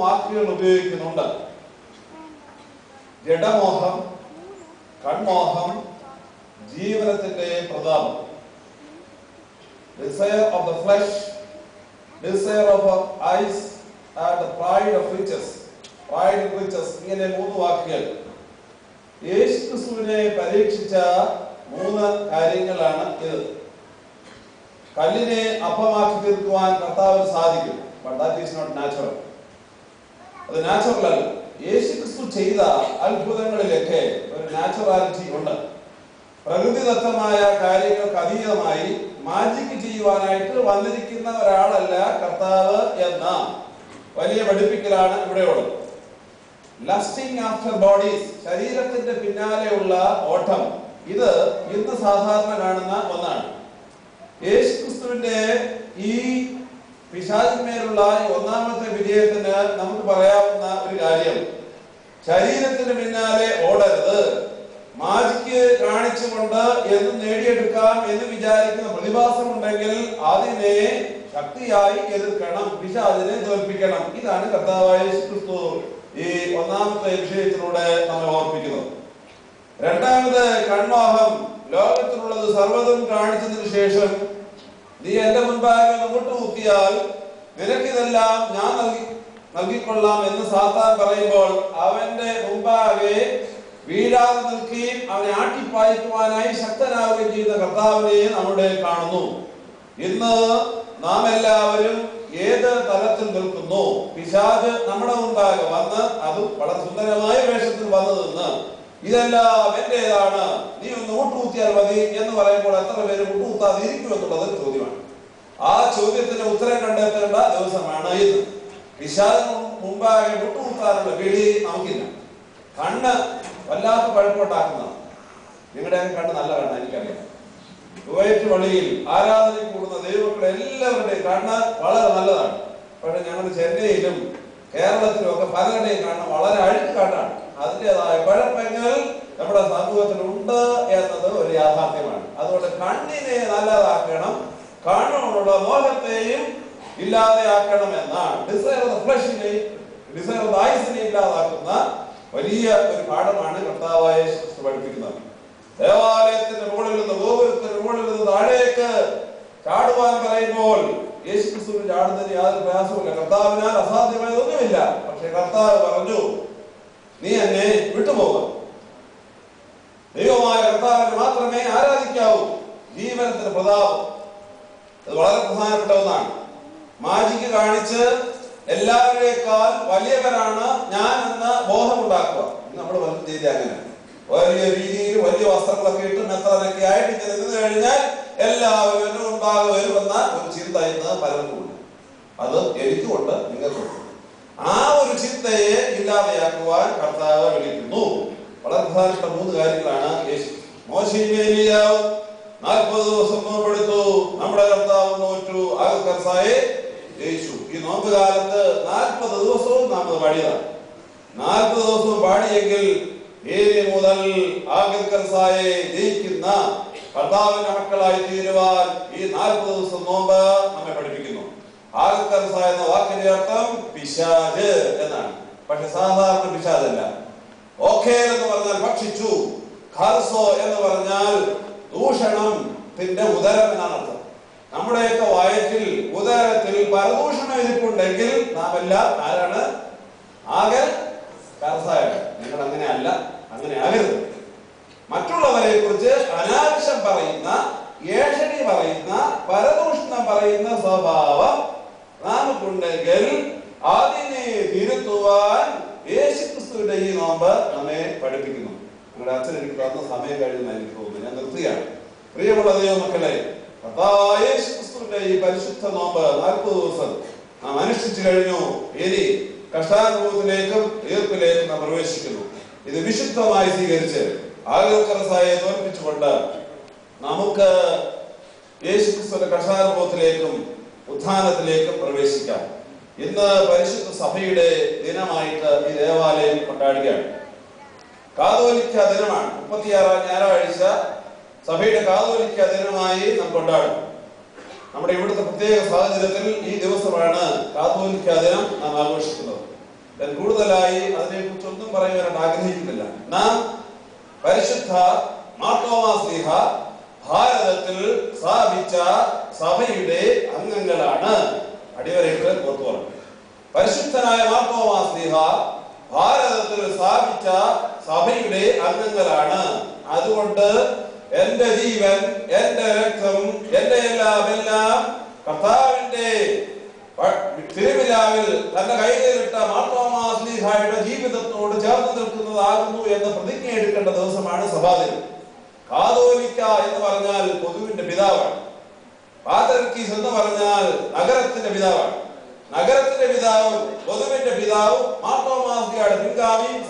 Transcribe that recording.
വാക്കുകൾ ഉപയോഗിക്കുന്നുണ്ട്. ജഡമോഹം, കൺമോഹം, ജീവനത്തിന്റെ പ്രതാപം. Desire of the flesh, desire of eyes, and the pride of riches. Pride of riches. ഇങ്ങനെ 3 വാക്കുകൾ യേശുക്രിസ്തുവിനെ പരീക്ഷിച്ച 3 കാര്യങ്ങളാണ് ഇത്. കല്ലിനെ അപ്പമാക്കി തീർക്കുവാൻ കർത്താവിന് സാധിക്കും. But that is not natural. അത് നാച്ചുറൽ അല്ല. യേശുക്രിസ്തു ചെയ്ത അത്ഭുതങ്ങളിലൊക്കെ ഒരു നാച്ചുറാലിറ്റി ഉണ്ട്. പ്രകൃതിദത്തമായ കാര്യങ്ങൾക്ക് അതീതമായി മാജിക് ചെയ്യുവാനായിട്ട് വന്നിരിക്കുന്ന ഒരാളല്ല കർത്താവ് എന്ന വലിയ പഠിപ്പിക്കലാണ് ഇവിടെയുള്ളത്. ലസ്റ്റിംഗ് ആഫ്റ്റർ ബോഡീസ്, ശരീരത്തിന്റെ പിന്നാലെയുള്ള ഓട്ടം, ഇത് ഇന്ന് സാധാരണ കാണുന്ന ഒന്നാണ്. യേശുക്രിസ്തുവിന്റെ ഈ പിശാചിന്മേലുള്ള ഒന്നാമത്തെ വിജയത്തിന് നമുക്ക് പറയാവുന്ന ഒരു കാര്യം, ശരീരത്തിന് പിന്നാലെ ഓടരുത്. മാജിക്ക് കാണിച്ചുകൊണ്ട് എന്നും നേടിയെടുക്കാം എന്ന് വിചാരിക്കുന്ന പ്രതിഭാസം ഉണ്ടെങ്കിൽ അതിനെ ശക്തിയായി എതിർക്കണം, പിശാചിനെ തോൽപ്പിക്കണം. ഇതാണ് കർത്താവായ യേശുക്രിസ്തു ഈ ഒന്നാമത്തെ വിഷയത്തിലൂടെ നമ്മെ ഓർപ്പിക്കുന്നത്. രണ്ടാമത് കൺമോഹം. ലോകത്തിലുള്ളത് സർവ്വതും കാണിച്ചതിന് ശേഷം നീ എന്റെ മുൻപാകെ മുട്ടുകുത്തിയാൽ നിനക്കിതെല്ലാം ഞാൻ നൽകിക്കൊള്ളാം എന്ന് സാത്താൻ പറയുമ്പോൾ അവന്റെ മുമ്പാകെ വീഴാതെ നിൽക്കുകയും അവനെ ആട്ടിപ്പായിക്കുവാനായി ശക്തനാവുകയും ചെയ്യുന്ന കർത്താവിനെ നമ്മുടെ കാണുന്നു. ഇന്ന് നാം എല്ലാവരും ഏത് തലത്തിൽ നിൽക്കുന്നു? പിശാച് നമ്മുടെ മുമ്പാകെ വന്ന്, അതും വളരെ സുന്ദരമായ വേഷത്തിൽ വന്നു നിന്ന്, ഇതെല്ലാം എന്റേതാണ്, നീ ഒന്ന് മുട്ടുകുത്തിയാൽ മതി എന്ന് പറയുമ്പോൾ എത്ര പേര് മുട്ടുകുത്താതിരിക്കും എന്നുള്ളത് ചോദ്യമാണ്. ആ ചോദ്യത്തിന് ഉത്തരം കണ്ടെത്തേണ്ട ദിവസമാണ് ഇന്ന്. പിശാചിന് മുമ്പാകെ മുട്ടുകുത്താനുള്ള വിളി നമുക്കില്ല. കണ്ണ് വല്ലാത്ത പഴക്കോട്ടാക്കുന്നതാണ്. നിങ്ങളുടെ കണ്ണ് നല്ല കണ്ണ് എനിക്കറിയാം. കുവൈറ്റ് പള്ളിയിൽ ആരാധനയ്ക്ക് കൂടുന്ന ദൈവങ്ങളുടെ എല്ലാവരുടെയും കണ്ണ് വളരെ നല്ലതാണ്. പക്ഷെ ഞങ്ങൾ ചെന്നൈയിലും കേരളത്തിലും ഒക്കെ പലരുടെയും കണ്ണ് വളരെ അഴുക്ക് കണ്ണാണ്. അതിൻ്റെതായ കുഴപ്പങ്ങൾ നമ്മുടെ സമൂഹത്തിലുണ്ട് എന്നത് ഒരു യാഥാർത്ഥ്യമാണ്. അതുകൊണ്ട് കണ്ണിനെ നല്ലതാക്കണം, കണ്ണോടുള്ള മോഹത്തെയും ഇല്ലാതെയാക്കണം എന്നാണ്. ഡിസയർ ഓഫ് ദ ഫ്ലഷിനെ, ഡിസയർ ഓഫ് ദ ഐസിനെ ഇല്ലാതാക്കുന്ന വലിയ ഒരു പാഠമാണ് കർത്താവായ യേശുക്രിസ്തു പഠിപ്പിക്കുന്നത്. ദേവാലയത്തിന്റെ മുകളിൽ നിന്ന്, ഗോപുരത്തിന്റെ മുകളിൽ നിന്ന് താഴേക്ക് ചാടുവാൻ പറയുമ്പോൾ യേശുക്രിസ്തുവിന് ചാടുന്നതിന് യാതൊരു പ്രയാസവുമില്ല. കർത്താവിനാൽ അസാധ്യമായതൊന്നുമില്ല. പക്ഷെ കർത്താവ് പറഞ്ഞു, നീ എന്നെ വിട്ടുപോകുക. ദൈവമായ കർത്താവിനെ മാത്രമേ ആരാധിക്കാവൂ. ജീവനത്തിന് പ്രതാപം, അത് വളരെ പ്രധാനപ്പെട്ട ഒന്നാണ്. മാജിക്ക് കാണിച്ച് എല്ലാവരേക്കാൾ വലിയവരാണ് ഞാൻ എന്ന ബോധമുണ്ടാക്കുക. നമ്മൾ പലരും ചെയ്ത അങ്ങനെ വലിയ രീതിയിൽ വലിയ വസ്ത്രങ്ങളൊക്കെ ഇട്ട് മെത്രനൊക്കെ ആയിട്ട് ഇങ്ങനെ നിന്ന് കഴിഞ്ഞാൽ എല്ലാവരും എന്നെ മുൻപാകെ വരുമെന്ന ഒരു ചിന്ത ഇന്ന് പലർക്കുമുണ്ട്. അത് എനിക്കുമുണ്ട്, നിങ്ങൾക്കുണ്ട്. ആ ഒരു ചിന്തയെ ഇല്ലാതെയാക്കുവാൻ കർത്താവ് വിളിക്കുന്നു. വളരെ പ്രധാനപ്പെട്ട 3 കാര്യങ്ങളാണ് യേശു. മോശെയും ഏലിയാവും 40 ദിവസം നോമ്പെടുത്തു, നമ്മുടെ കർത്താവ് നോറ്റു, ആകർസായെ യേശു. ഈ നോമ്പ് കാലത്ത് 40 ദിവസവും നാം പാടിയതാണ്. 40 ദിവസവും പാടിയെങ്കിൽ ഏലി മുതൽ ആകർസായെ ജയിക്കുന്ന കർത്താവിന്റെ മക്കളായി തീരുവാൻ ഈ 40 ദിവസം നോമ്പ് നമ്മെ പഠിപ്പിക്കുന്നു. ആകർസ എന്ന വാക്കിന്റെ അർത്ഥം പിശാച് എന്നാണ്. പക്ഷെ സാധാരണ പിശാചല്ല. ഓഖേൽ എന്ന് പറഞ്ഞാൽ ഭക്ഷിച്ചു, ഖർസോ എന്ന് പറഞ്ഞാൽ ദൂഷണത്തിന്റെ ഉദരം എന്നാണ് അർത്ഥം. നമ്മുടെയൊക്കെ വയറ്റിൽ, ഉദരത്തിൽ പരദൂഷണം ഇരിപ്പുണ്ടെങ്കിൽ നാം എല്ലാം ആരാണ്? ആകൽ കർസായാണ്. നിങ്ങൾ അങ്ങനെ അല്ല, അങ്ങനെ ആകരുത്. മറ്റുള്ളവരെ കുറിച്ച് അനാവശ്യം പറയുന്ന, ഏഷണി പറയുന്ന, പരദൂഷണം പറയുന്ന സ്വഭാവം നമുക്കുണ്ടെങ്കിൽ അതിനെ തിരുത്തുവാൻ യേശുക്രിസ്തുവിന്റെ ഈ നോമ്പ് നമ്മെ പഠിപ്പിക്കുന്നു. നിങ്ങളുടെ അച്ഛൻ എനിക്ക് തന്ന സമയം കഴിഞ്ഞെന്ന് എനിക്ക് തോന്നുന്നു. ഞാൻ നിർത്തുകയാണ്. പ്രിയമുള്ള ദൈവമക്കളെ, യേശുക്രിസ്തുവിന്റെ ഈ പരിശുദ്ധ നോമ്പ് 40 ദിവസം നാം അനുഷ്ഠിച്ചു കഴിഞ്ഞു. ഇനി കഷ്ടാനുഭവത്തിലേക്കും തീർപ്പിലേക്കും നാം പ്രവേശിക്കുന്നു. ഇത് വിശുദ്ധമായി സ്വീകരിച്ച് ആകർസായെ തോൽപ്പിച്ചുകൊണ്ട് നമുക്ക് യേശുക്രിസ്തുവിന്റെ കഷ്ടാനുഭവത്തിലേക്കും ഉത്ഥാനത്തിലേക്കും പ്രവേശിക്കാം. ഇന്ന് പരിശുദ്ധ സഭയുടെ ദിനമായിട്ട് ഈ ദേവാലയം കൊണ്ടാടുകയാണ്. കാതോലിക്ക ദിനമാണ്. 36-ാം ഞായറാഴ്ച സഭയുടെ കാതോലിക്ക ദിനമായി നാം കൊണ്ടാടും. നമ്മുടെ ഇവിടുത്തെ പ്രത്യേക സാഹചര്യത്തിൽ ഈ ദിവസമാണ് കാതോലിക്ക ദിനം നാം ആഘോഷിക്കുന്നത്. കൂടുതലായി അതിനെക്കുറിച്ചൊന്നും പറയുവാൻ ആഗ്രഹിക്കുന്നില്ല. നാം പരിശുദ്ധ മാർത്തോമാ ശ്ലീഹ ഭാരതത്തിൽ സ്ഥാപിച്ച സഭയുടെ അംഗങ്ങളാണ്. അടിവരയിട്ട് പുറത്തു പറഞ്ഞു. പരിശുദ്ധനായ മാർത്തോമാ ശ്ലീഹ ഭാരതത്തിൽ സ്ഥാപിച്ച സഭയുടെ അംഗങ്ങളാണ്. അതുകൊണ്ട് എന്റെ ജീവൻ, എന്റെ രക്തം, എന്റെ എല്ലാം കർത്താവിന്റെ തിരുവിലാവിൽ തന്റെ കൈകളിലിട്ട മാർത്തോമാ ശ്ലീഹായുടെ ജീവിതത്തോട് ചേർന്ന് നിൽക്കുന്നതാകുന്നു എന്ന് പ്രതിജ്ഞ എടുക്കേണ്ട ദിവസമാണ് സഭാദിനം. കാതോലിക്ക എന്ന് പറഞ്ഞാൽ പൊതുവിന്റെ പിതാവാണ്. പാത്രിർക്കീസ് എന്ന് പറഞ്ഞാൽ നഗരത്തിന്റെ പിതാവാണ്. നഗരത്തിന്റെ പിതാവും പൊതുവിന്റെ പിതാവും മാർത്തോമാ ശ്ലീഹയുടെ പിൻഗാമിയും